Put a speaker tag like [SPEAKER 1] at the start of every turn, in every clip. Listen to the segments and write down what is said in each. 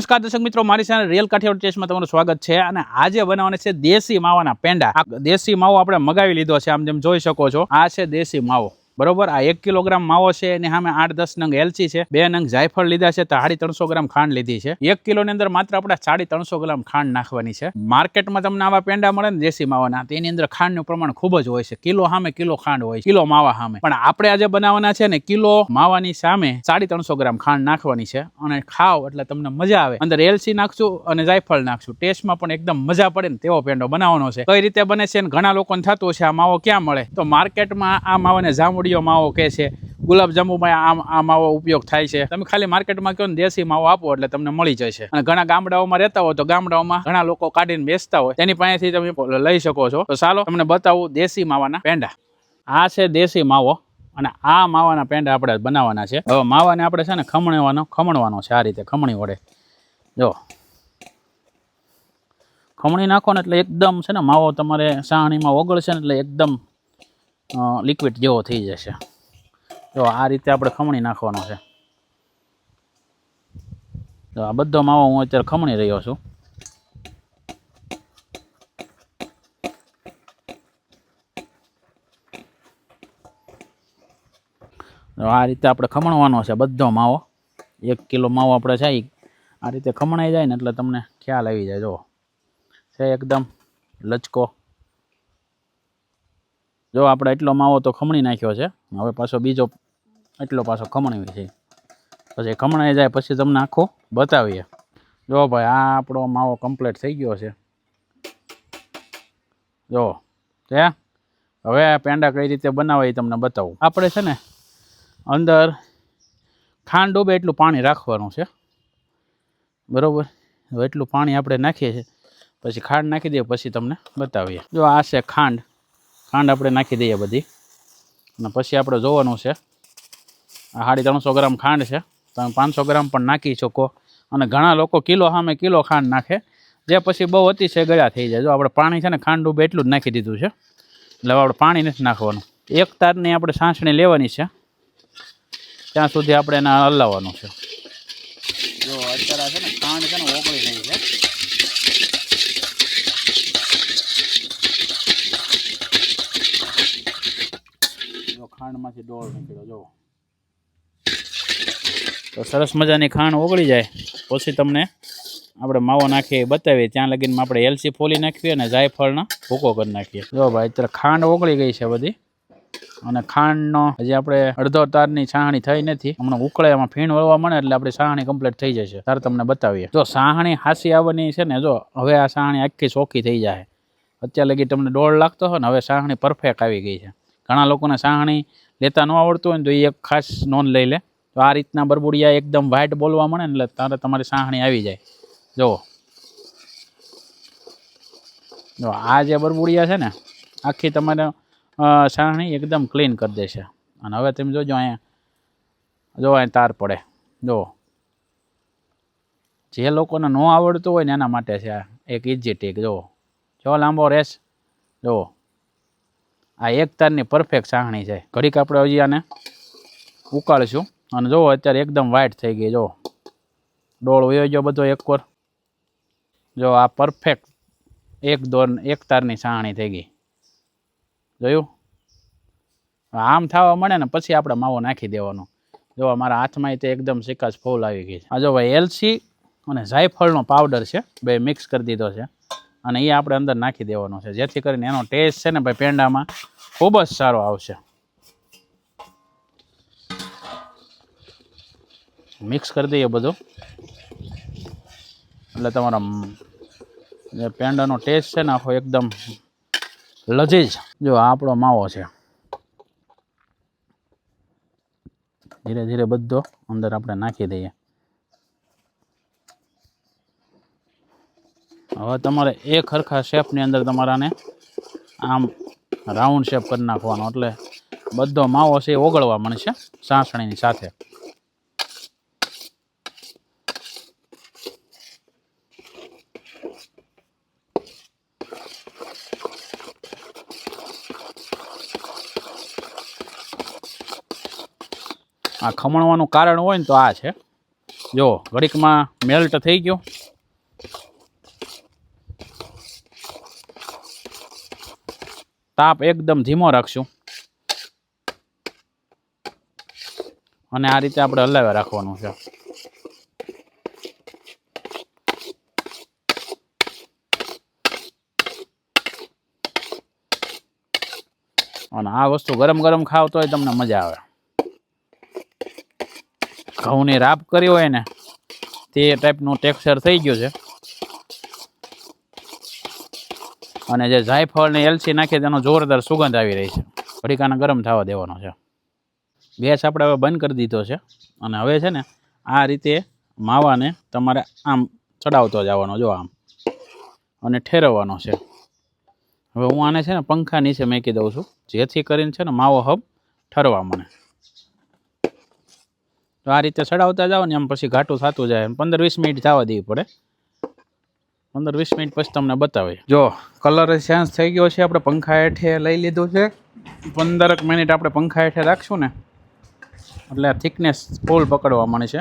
[SPEAKER 1] નમસ્કાર દર્શક મિત્રો, મારી ચેનલ રિયલ કાઠિયાવાડ ટેસ્ટમાં તમારું સ્વાગત છે. અને આજે બનાવવાના છે દેશી માવાના પેંડા. આ દેશી માવો આપણે મગાવી લીધો છે, આમ જેમ જોઈ શકો છો. આ છે દેશી માવો, બરોબર. આ 1 કિલોગ્રામ માવો છે, એની સામે 8-10 નંગ એલચી છે, 2 નંગ જાયફળ લીધા છે, 350 ગ્રામ ખાંડ લીધી છે. 1 કિલોની અંદર માત્ર આપણે 350 ગ્રામ ખાંડ નાખવાની છે. માર્કેટમાં તમને આવા પેંડા મળે ને દેશી માવાના, તેની અંદર ખાંડનું પ્રમાણ ખૂબ જ હોય છે. કિલો સામે કિલો ખાંડ હોય, કિલો માવા સામે. પણ આપણે આજે બનાવવાના છે ને, કિલો માવાની સામે 350 ગ્રામ ખાંડ નાખવાની છે. અને ખાવ એટલે તમને મજા આવે. અંદર એલચી નાખશું અને જાયફળ નાખશું, ટેસ્ટમાં પણ એકદમ મજા પડે ને તેવો પેંડો બનાવવાનો છે. કઈ રીતે બને છે ને ઘણા લોકોને થતું છે આ માવો ક્યાં મળે, તો માર્કેટમાં આ માવાને જાંબુડિયો માવો કહે છે, ગુલાબ જાંબુમાં આ માવો ઉપયોગ થાય છે. તમે ખાલી માર્કેટમાં કહો ને દેશી માવો આપો એટલે તમને મળી જશે. અને ઘણા ગામડાઓમાં રહેતા હોય તો ગામડાઓમાં ઘણા લોકો કાઢીને બેચતા હોય, તેની પાસેથી તમે લઈ શકો છો. તો ચાલો તમને બતાવું દેશી માવાના પેંડા. આ છે દેશી માવો અને આ માવાના પેંડા આપણે બનાવવાના છે. હવે માવાને આપણે છે ને ખમણવાનો છે. આ રીતે ખમણી વડે જો ખમણી નાખો ને એટલે એકદમ છે ને માવો તમારે સાહણીમાં ઓગળશે ને એટલે એકદમ લિક્વિડ જેવો થઈ જશે. જો આ રીતે આપણે ખમણી નાખવાનો છે. તો આ બધો માવો હું અત્યારે ખમણી રહ્યો છું. આ રીતે આપણે ખમણવાનો છે બધો માવો. 1 કિલો માવો આપણે છે આ રીતે ખમણાઈ જાય ને એટલે તમને ખ્યાલ આવી જાય. જો છે એકદમ લચકો. જો આપણે એટલો માવો તો ખમણી નાખ્યો છે, હવે પાછો બીજો એટલો પાછો ખમણી છે. પછી ખમણાઈ જાય પછી તમને આખો બતાવીએ. જો ભાઈ આ આપણો માવો કમ્પ્લીટ થઈ ગયો છે. જો છે. હવે પેંડા કઈ રીતે બનાવે એ તમને બતાવું. આપણે છે ને અંદર ખાંડ ડૂબે એટલું પાણી રાખવાનું છે, બરોબર. હવે એટલું પાણી આપણે નાખીએ છીએ, પછી ખાંડ નાખી દઈએ, પછી તમને બતાવીએ. જો આ છે ખાંડ આપણે નાખી દઈએ બધી. અને પછી આપણે જોવાનું છે, આ 350 ગ્રામ ખાંડ છે, તમે 500 ગ્રામ પણ નાખી શકો. અને ઘણા લોકો કિલો સામે કિલો ખાંડ નાખે, જે પછી બહુ અતિશય ગળ્યા થઈ જાય. જો આપણે પાણી છે ને ખાંડ ડૂબે એટલું જ નાખી દીધું છે, એટલે આપણે પાણી નથી નાખવાનું. એક તારની આપણે સાંસણી લેવાની છે, ત્યાં સુધી આપણે એને હલાવવાનું છે. જો અત્યારે છે ને ખાંડ છે ને ઓગળી રહી છે. જો ખાંડમાંથી ડોળ નીકળ્યો. જો તો સરસ મજાની ખાંડ ઓગળી જાય પછી તમને આપણે માવો નાખીએ બતાવીએ. ત્યાં લગીનમાં આપણે એલચી ફોલી નાખીએ અને જાયફળનો ભૂકો કરી નાખીએ. જો ભાઈ અત્યારે ખાંડ ઓગળી ગઈ છે બધી. અને ખાંડનો હજી આપણે અડધો તારની છાહણી થઈ નથી. હમણાં ઉકળે એમાં ફીણ વળવા મળે એટલે આપણી છાહણી કમ્પ્લીટ થઈ જશે. ત્યારે તમને બતાવીએ. જો છાહણી હાસી આવવાની છે ને, જો હવે આ છાહણી આખી ચોખ્ખી થઈ જાય. અત્યાર લગી તમને ડોળ લાગતો હોય ને, હવે છાહણી પરફેક્ટ આવી ગઈ છે. ઘણા લોકોને છાહણી લેતા ન આવડતું હોય ને તો એ એક ખાસ નોંધ લઈ લે. તો આ રીતના બરબુડિયા એકદમ વ્હાઈટ બોલવા મળે ને એટલે તારે તમારી છાહણી આવી જાય. જો આ જે બરબુડિયા છે ને, આખી તમારે છાહણી એકદમ ક્લીન કરી દેશે. અને હવે તમે જોજો અહીંયા તાર પડે. જો જે લોકોને ન આવડતું હોય ને એના માટે છે આ એક ઇઝી ટીક. જો લાંબો રેસ. જો આ એક તારની પરફેક્ટ છાહણી છે. ઘડીક આપણે હજી આને ઉકાળીશું. અને જો અત્યારે એકદમ વ્હાઈટ થઈ ગઈ. જો ડોળ વયો ગયો બધો એકવાર. જો આ પરફેક્ટ એક તારની છાહણી થઈ ગઈ. જોયું? આમ થવા મળે ને પછી આપણે માવો નાખી દેવાનો. જો અમારા હાથમાં તે એકદમ સિકાસ ફૂલ આવી ગઈ છે. આ જો ભાઈ એલચી અને જાયફળનો પાવડર છે, બે મિક્સ કરી દીધો છે. અને એ આપણે અંદર નાખી દેવાનો છે, જેથી કરીને એનો ટેસ્ટ છે ને ભાઈ પેંડામાં ખૂબ જ સારો આવશે. મિક્સ કરી દઈએ બધું એટલે તમારા જે પેંડાનો ટેસ્ટ છે ને આખો એકદમ લજીજ. જો આ આપણો માવો છે. ધીરે ધીરે બધો અંદર આપણે નાખી દઈએ. હવે તમારે એક હરખા શેપની અંદર તમારાને આમ રાઉન્ડ શેપ કરી નાખવાનો, એટલે બધો માવો છે એ ઓગળવા મળશે સાસણીની સાથે. આ ખમણવાનું કારણ હોય ને તો આ છે. જો ઘડીકમાં મેલ્ટ થઈ ગયો. તાપ એકદમ ધીમો રાખશું અને આ રીતે આપણે હલાવ્યા રાખવાનું છે. અને આ વસ્તુ ગરમ ગરમ ખાવ તોય તમને મજા આવે. ઘઉંની રાબ કરી હોય ને તે ટાઈપનું ટેક્સચર થઈ ગયું છે. અને જે જાયફળ ને એલચી નાખીએ તેનો જોરદાર સુગંધ આવી રહી છે. ઘડીકાને ગરમ થવા દેવાનો છે. ગેસ આપણે હવે બંધ કરી દીધો છે અને હવે છે ને આ રીતે માવાને તમારે આમ ચડાવતો જવાનો, જો આમ, અને ઠેરવવાનો છે. હવે હું આને છે ને પંખા નીચે મૂકી દઉં છું, જેથી કરીને છે ને માવો હબ ઠરવા મળે. તો આ રીતે ચડાવતા જાઓ ને એમ પછી ઘાટું થતું જાય. 15-20 મિનિટ થવા દેવી પડે. 15-20 મિનિટ પછી તમને બતાવે. જો કલર ચેન્જ થઈ ગયો છે. આપણે પંખા હેઠે લઈ લીધું છે. 15 મિનિટ આપણે પંખા હેઠે રાખશું ને એટલે આ થિકનેસ ફૂલ પકડવા મળે છે.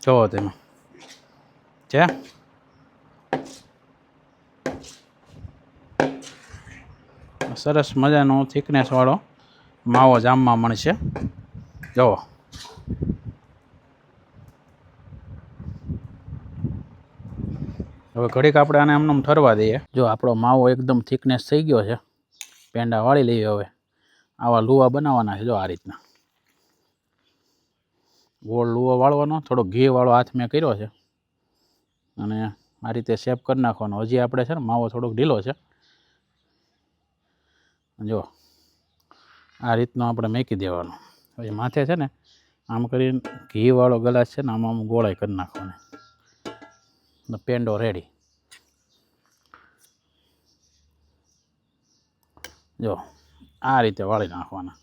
[SPEAKER 1] જોવો તમે છે સરસ મજાનો થિકનેસ વાળો માવો જામવા મળશે. જુઓ હવે ઘડીક આપણે આને એમને ઠરવા દઈએ. જો આપણો માવો એકદમ થિકનેસ થઈ ગયો છે. પેંડા વાળી લઈએ. હવે આવા લુવા બનાવવાના છે. જો આ રીતના ગોળ લુવો વાળવાનો. થોડો ઘી વાળો હાથ મેં કર્યો છે અને આ રીતે શેપ કરી નાખવાનો. હજી આપણે છે ને માવો થોડોક ઢીલો છે. જો આ રીતનો આપણે મેકી દેવાનો. પછી માથે છે ને આમ કરીને ઘી વાળો ગ્લાસ છે ને આમ ગોળાઈ કરી નાખવાનો. પેંડો રેડી. જો આ રીતે વાળી નાખવાના.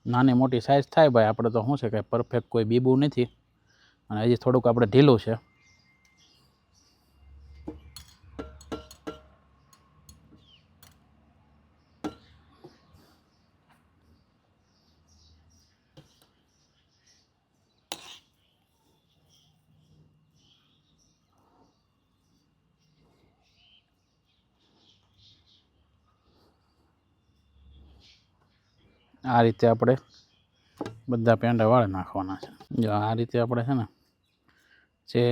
[SPEAKER 1] નાની મોટી સાઈઝ થાય ભાઈ. આપણે તો શું છે કે પરફેક્ટ કોઈ બીબું નથી અને હજી થોડુંક આપણે ઢીલું છે. આ રીતે આપણે બધા પેંડા વાળી નાખવાના છે. જો આ રીતે આપણે છે ને જે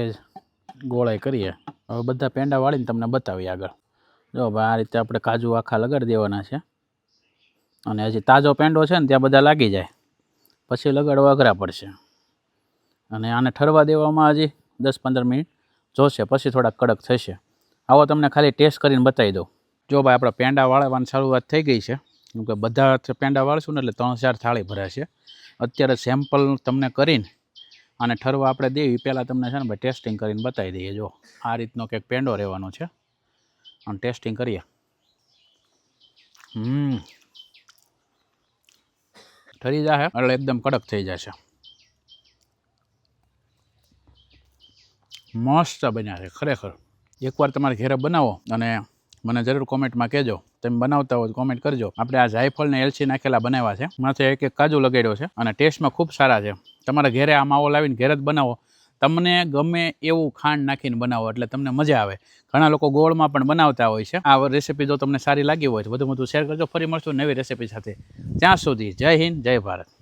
[SPEAKER 1] ગોળાઈ કરીએ. હવે બધા પેંડા વાળીને તમને બતાવીએ આગળ. જો ભાઈ આ રીતે આપણે કાજુ આખા લગાડી દેવાના છે. અને હજી તાજો પેંડો છે ને ત્યાં બધા લાગી જાય પછી લગાડવા અઘરા પડશે. અને આને ઠરવા દેવામાં હજી 10-15 મિનિટ જોશે. પછી થોડાક કડક થશે. આવો તમને ખાલી ટેસ્ટ કરીને બતાવી દઉં. જો ભાઈ આપણે પેંડા વાળવાની શરૂઆત થઈ ગઈ છે. કેમ કે બધા પેંડા વાળશું ને એટલે 3-4 થાળી ભરાશે. અત્યારે સેમ્પલ તમને કરીને અને ઠરવા આપણે દેવી પહેલાં તમને છે ને ભાઈ ટેસ્ટિંગ કરીને બતાવી દઈએ. જો આ રીતનો કંઈક પેંડો રહેવાનો છે અને ટેસ્ટિંગ કરીએ. ઠરી જશે એટલે એકદમ કડક થઈ જશે. મસ્ત બન્યા છે ખરેખર. એકવાર તમારે ઘરે બનાવો અને મને જરૂર કોમેન્ટમાં કહેજો. તમે બનાવતા હોય તો કોમેન્ટ કરજો. આપણે આ જાયફળ ને એલચી નાખેલા બનાવ્યા છે. માથે એક કાજુ લગાડ્યો છે અને ટેસ્ટમાં ખૂબ સારા છે. તમારા ઘરે આ માવો લાવીને ઘરે જ બનાવો. તમને ગમે એવું ખાંડ નાખીને બનાવો એટલે તમને મજા આવે. ઘણા લોકો ગોળમાં પણ બનાવતા હોય છે. આ રેસીપી જો તમને સારી લાગી હોય તો વધુ શેર કરજો. ફરી મળશું નવી રેસીપી સાથે. ત્યાં સુધી જય હિન્દ, જય ભારત.